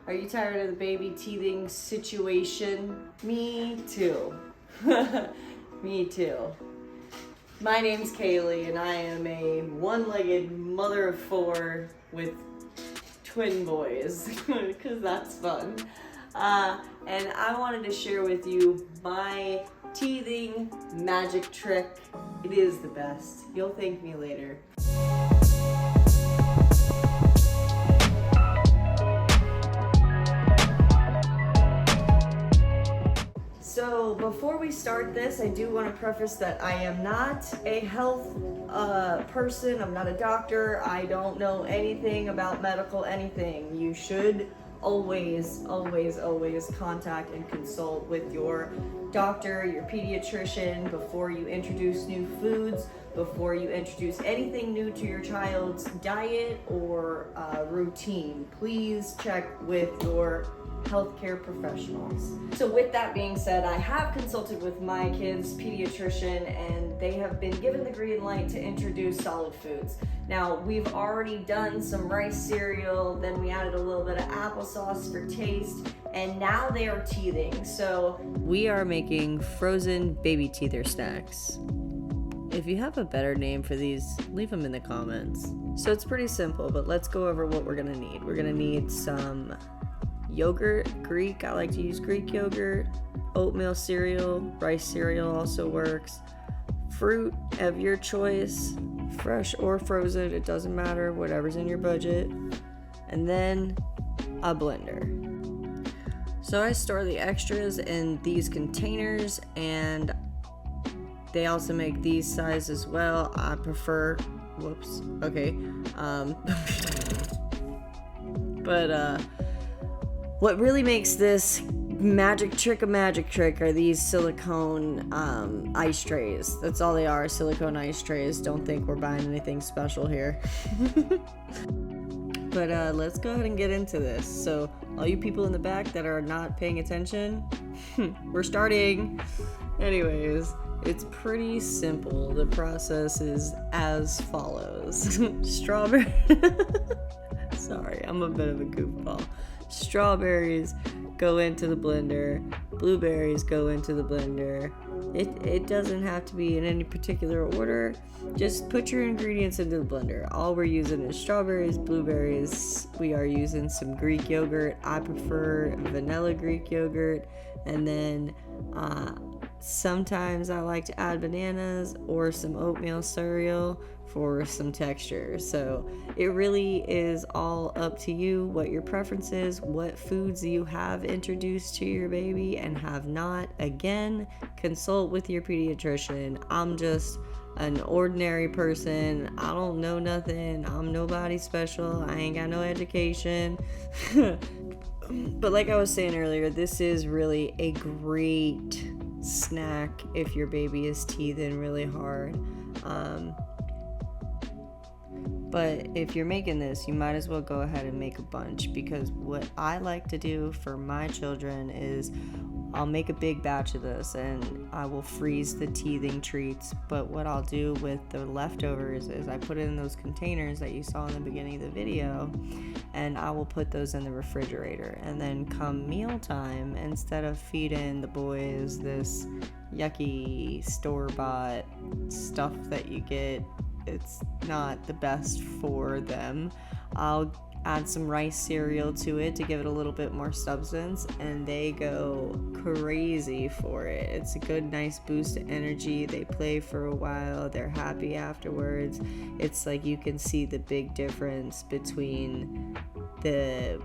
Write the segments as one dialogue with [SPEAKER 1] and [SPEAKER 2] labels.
[SPEAKER 1] Are you tired of the baby teething situation? Me too. Me too. My name's Kaylee and I am a one-legged mother of four with twin boys, because that's fun. And I wanted to share with you my teething magic trick. It is the best. You'll thank me later. So before we start this, I do want to preface that I am not a health person. I'm not a doctor. I don't know anything about medical anything. You should always contact and consult with your doctor, your pediatrician, before you introduce new foods, before you introduce anything new to your child's diet or routine. Please check with your healthcare professionals. So with that being said, I have consulted with my kids' pediatrician and they have been given the green light to introduce solid foods. Now, we've already done some rice cereal, then we added a little bit of applesauce for taste, and now they are teething. So we are making frozen baby teether snacks. If you have a better name for these, leave them in the comments. So it's pretty simple, but let's go over what we're gonna need. We're gonna need some yogurt, Greek, I like to use Greek yogurt, oatmeal cereal, rice cereal also works, fruit of your choice, fresh or frozen, it doesn't matter, whatever's in your budget, and then a blender. So I store the extras in these containers, and they also make these size as well. I prefer, what really makes this magic trick are these silicone ice trays. That's all they are, silicone ice trays. Don't think we're buying anything special here. But let's go ahead and get into this. So all you people in the back that are not paying attention, we're starting. Anyways, it's pretty simple. The process is as follows. Strawberry. Sorry, I'm a bit of a goofball. Strawberries go into the blender, blueberries go into the blender. It doesn't have to be in any particular order. Just put your ingredients into the blender. All we're using is strawberries, blueberries. We are using some Greek yogurt. I prefer vanilla Greek yogurt. And then sometimes I like to add bananas or some oatmeal cereal for some texture. So it really is all up to you what your preference is, what foods you have introduced to your baby and have not. Again, consult with your pediatrician. I'm just an ordinary person. I don't know nothing. I'm nobody special. I ain't got no education. But like I was saying earlier, this is really a great snack if your baby is teething really hard. But if you're making this, you might as well go ahead and make a bunch, because what I like to do for my children is I'll make a big batch of this and I will freeze the teething treats. But what I'll do with the leftovers is I put it in those containers that you saw in the beginning of the video, and I will put those in the refrigerator. And then come mealtime, instead of feeding the boys this yucky store-bought stuff that you get, it's not the best for them, I'll add some rice cereal to it to give it a little bit more substance, and they go crazy for it. It's a good, nice boost of energy. They play for a while, they're happy afterwards. It's like you can see the big difference between the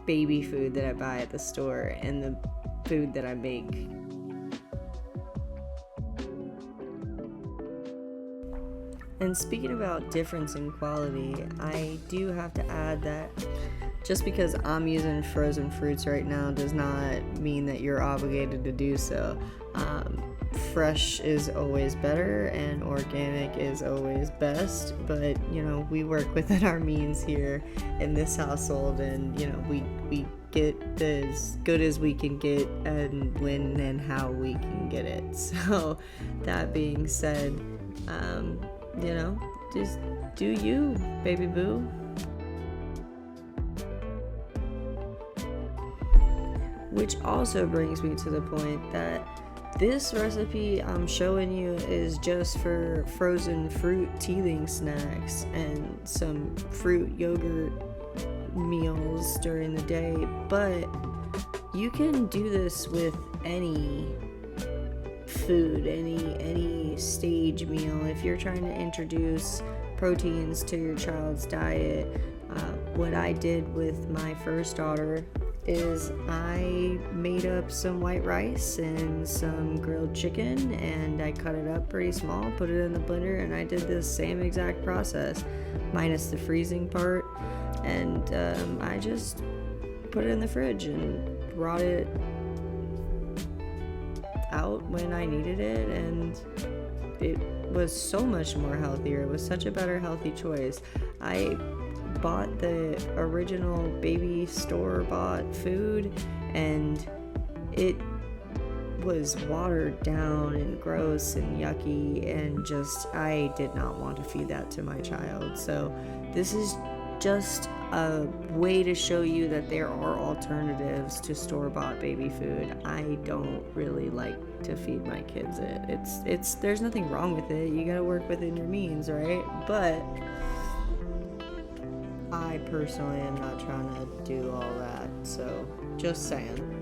[SPEAKER 1] baby food that I buy at the store and the food that I make. And speaking about difference in quality, I do have to add that just because I'm using frozen fruits right now does not mean that you're obligated to do so. Fresh is always better and organic is always best, but you know, we work within our means here in this household, and you know, we get as good as we can get and when and how we can get it. So that being said, you know, just do you, baby boo. Which also brings me to the point that this recipe I'm showing you is just for frozen fruit teething snacks and some fruit yogurt meals during the day, but you can do this with any food, any stage meal. If you're trying to introduce proteins to your child's diet, what I did with my first daughter is I made up some white rice and some grilled chicken, and I cut it up pretty small, put it in the blender, and I did this same exact process minus the freezing part, and I just put it in the fridge and brought it out when I needed it, and it was so much more healthier. It was such a better healthy choice. I bought the original baby store-bought food, and it was watered down and gross and yucky, and just I did not want to feed that to my child. So this is just a way to show you that there are alternatives to store-bought baby food. I don't really like to feed my kids it. It's there's nothing wrong with it. You gotta work within your means, right? But I personally am not trying to do all that, so just saying.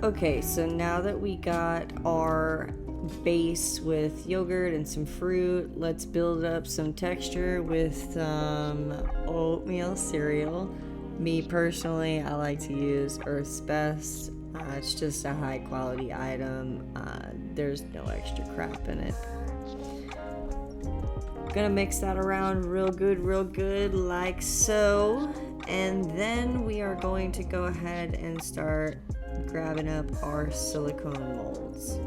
[SPEAKER 1] Okay, so now that we got our base with yogurt and some fruit, let's build up some texture with oatmeal cereal. Me personally, I like to use Earth's Best. It's just a high quality item. There's no extra crap in it. Gonna mix that around real good, like so. And then we are going to go ahead and start grabbing up our silicone molds.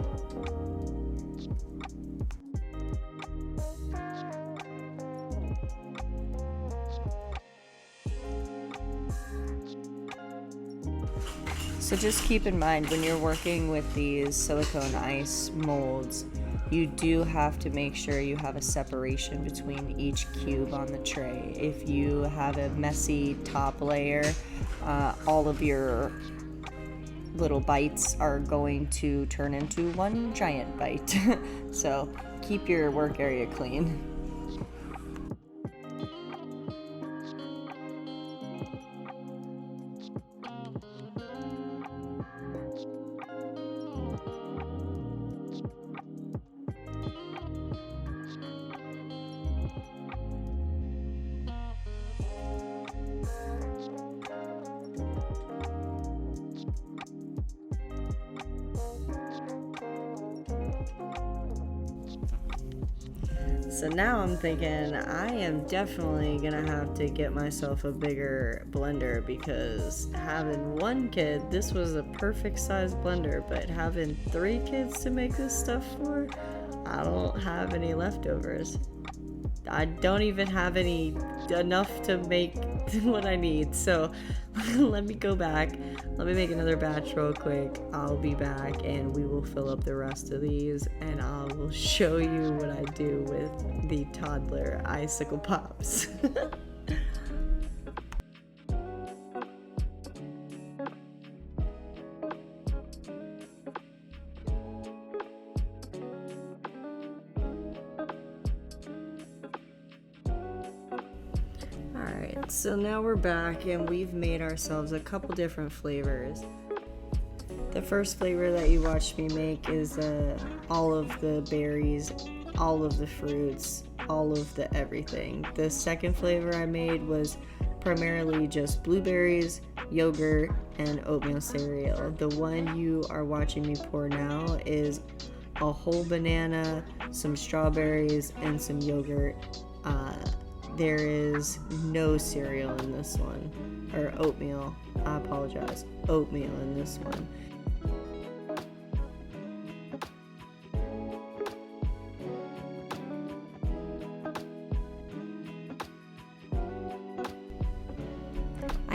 [SPEAKER 1] So just keep in mind when you're working with these silicone ice molds, you do have to make sure you have a separation between each cube on the tray. If you have a messy top layer, all of your little bites are going to turn into one giant bite. So keep your work area clean. So now I'm thinking I am definitely gonna have to get myself a bigger blender, because having one kid, this was a perfect size blender, but having 3 kids to make this stuff for, I don't have any leftovers. I don't even have enough to make what I need. So let me go back. Let me make another batch real quick. I'll be back and we will fill up the rest of these, and I will show you what I do with the toddler icicle pops. Alright, so now we're back and we've made ourselves a couple different flavors. The first flavor that you watched me make is all of the berries, all of the fruits, all of the everything. The second flavor I made was primarily just blueberries, yogurt, and oatmeal cereal. The one you are watching me pour now is a whole banana, some strawberries, and some yogurt. There is no cereal in this one, or oatmeal. I apologize. Oatmeal in this one.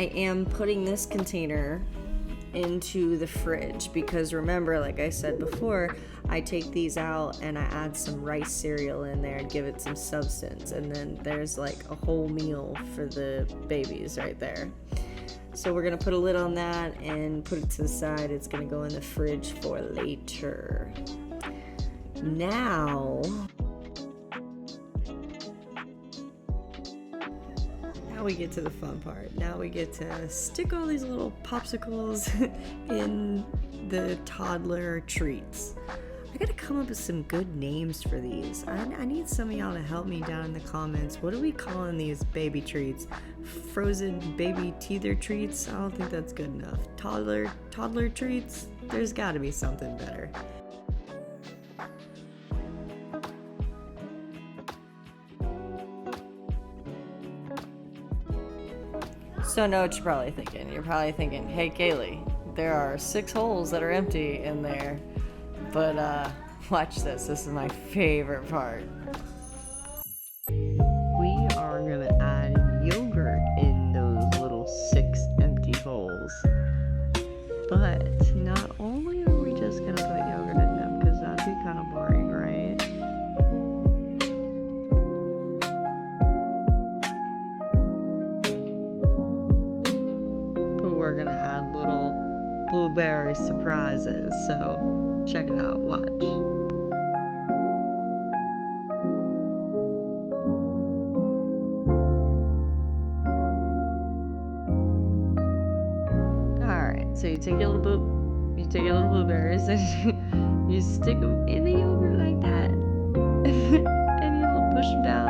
[SPEAKER 1] I am putting this container into the fridge because remember, like I said before, I take these out and I add some rice cereal in there and give it some substance, and then there's like a whole meal for the babies right there. So we're gonna put a lid on that and put it to the side. It's gonna go in the fridge for later. Now we get to the fun part. Now we get to stick all these little popsicles in the toddler treats. I gotta come up with some good names for these. I need some of y'all to help me down in the comments. What are we calling these baby treats? Frozen baby teether treats? I don't think that's good enough. Toddler treats? There's gotta be something better. So I know what you're probably thinking. You're probably thinking, hey Kaylee, there are 6 holes that are empty in there. But watch this. This is my favorite part. We are gonna add yogurt in those little 6 empty holes. But not only are we just gonna put yogurt in them, because that'd be kind of boring, right? But we're gonna add little blueberry surprises. So check it out, watch. Alright, so you take your little blueberries and you stick them in the yogurt like that. And you push them down.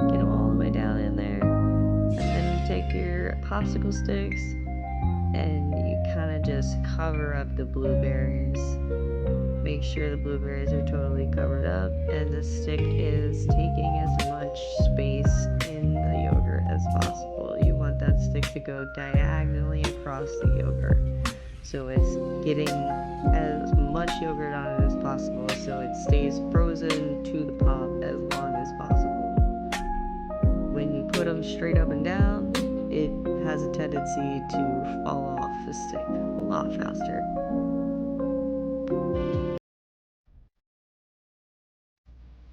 [SPEAKER 1] Get them all the way down in there. And then you take your popsicle sticks and you kind of just cover up the blueberries. Make sure the blueberries are totally covered up and the stick is taking as much space in the yogurt as possible. You want that stick to go diagonally across the yogurt, so it's getting as much yogurt on it as possible, so it stays frozen to the pop as long as possible. When you put them straight up and down, it has a tendency to fall off the stick a lot faster.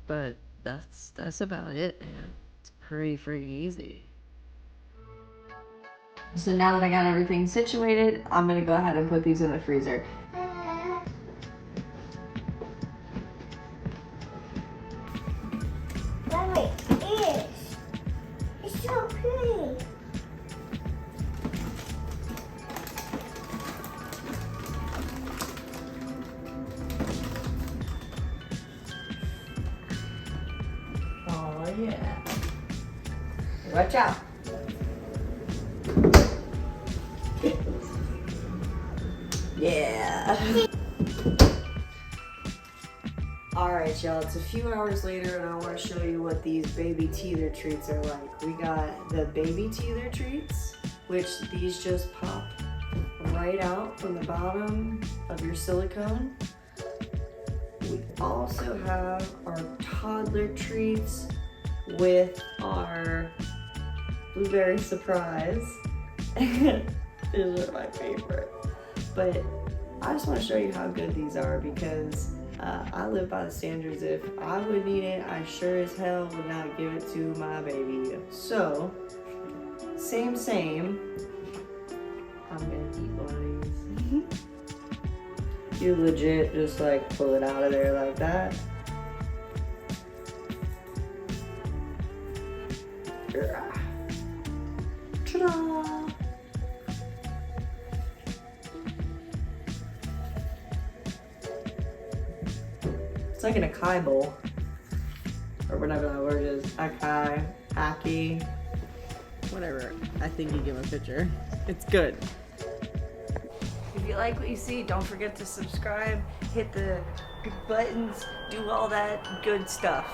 [SPEAKER 1] But that's about it, man. It's pretty easy. So now that I got everything situated, I'm gonna go ahead and put these in the freezer.
[SPEAKER 2] Mommy, it's so pretty.
[SPEAKER 1] Oh yeah. Watch out. Yeah. Alright y'all, it's a few hours later and I want to show you what these baby teether treats are like. We got the baby teether treats, which these just pop right out from the bottom of your silicone. We also have our toddler treats with our blueberry surprise. These are my favorite. But I just want to show you how good these are because I live by the standards. If I would need it, I sure as hell would not give it to my baby. So, same. I'm gonna eat one of these. You legit just like pull it out of there like that. Ta-da! It's like an acai bowl, or whatever that word is. Acai, aki, whatever. I think you give a picture. It's good. If you like what you see, don't forget to subscribe, hit the buttons, do all that good stuff.